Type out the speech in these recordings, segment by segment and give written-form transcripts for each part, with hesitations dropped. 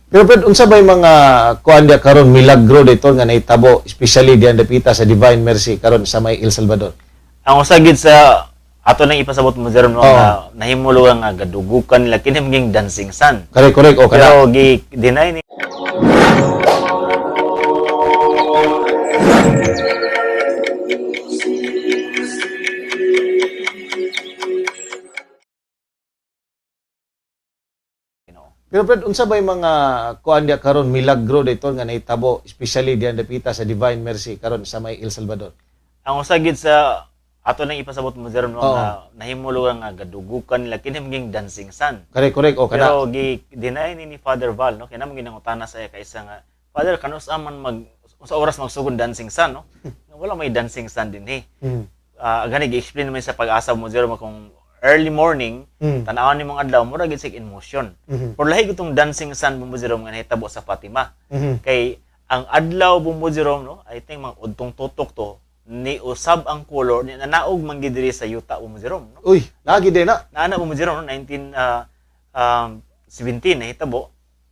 Pero Fred, unsa bay mga kuan dia karon milagro dito nga nahitabo especially diyan dapita sa Divine Mercy karon sa may El Salvador? Ang usagid sa ato nang ipasabot mo Jerome no, Oo. nga nahimo nga gadugukan nila kini maging dancing sun. Correct o kana. Pero gi-deny ni Pero Fred, unsa bay mga kuan dia karon milagro dito nga nahitabo especially diyan dapita sa Divine Mercy karon sa may El Salvador? ang usagid sa ato nang ipasabot mo Jerome no, Oo. nga nahimo nga gadugukan nila kini maging dancing sun. Correct o kana. Pero gi-deny ni Father Val no, kaya naman ginangutana sa iya kaisa nga Father kanus aman sa oras magsugod dancing sun no. Wala may dancing sun din Mm. Gani gi-explain naman sa pag-asa mo Jerome kung early morning Mm. tan-awon nimong adlaw mura gid sig in motion. Mhm. Pero lahi itong dancing sun mo Jerome nga nahitabo sa Fatima. Mhm. Kay ang adlaw mo Jerome no, I think mga udtong tutok to ni usab ang color ni nanaog man gid diri sa yuta mo Jerome no. Uy, lagi din na. Naana mo Jerome no 1917 nahitabo.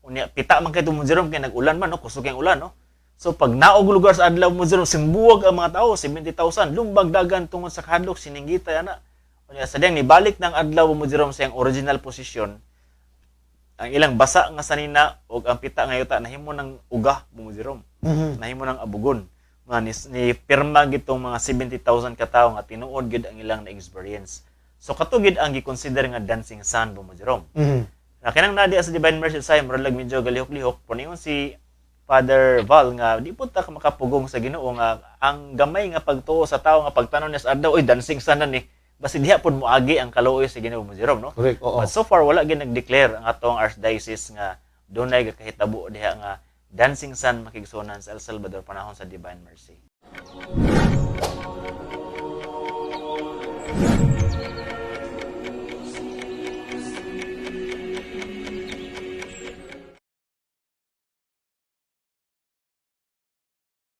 Unya pita man kay mo Jerome kay nag-ulan man no, kusog ang ulan no. So pag naog lugar sa adlaw mo Jerome simbuwag ang mga tao 70,000 lumbag dagan tungod sa kadlok sininggita ana. Unya sa diyang nibalik ng adlaw mo Jerome sa iyang original position. Ang ilang basa nga sanina og ang pita nga yuta nahimo ng uga mo Jerome. Mhm. Nahimo ng abugon. Nga ni pirma gitong mga 70,000 ka tawo nga tinuod gid ang ilang na-experience. So katugid ang gi-consider nga dancing sun mo Jerome. Mhm. Na kanang nadi sa Divine Mercy say murag medyo galihok-lihok puningon si Father Val nga di po ta makapugong sa Ginoo nga ang gamay nga pagtuo sa tawo nga pagtanaw niya sa adlaw oy dancing sun na ni basi diha pud moagi ang kaluoy sa Ginoo mo Jerome no. Correct. Oo. But so far wala gyud nag-declare ang atong archdiocese nga dunay kahitabo diha nga dancing sun makigsunan sa El Salvador panahon sa Divine Mercy.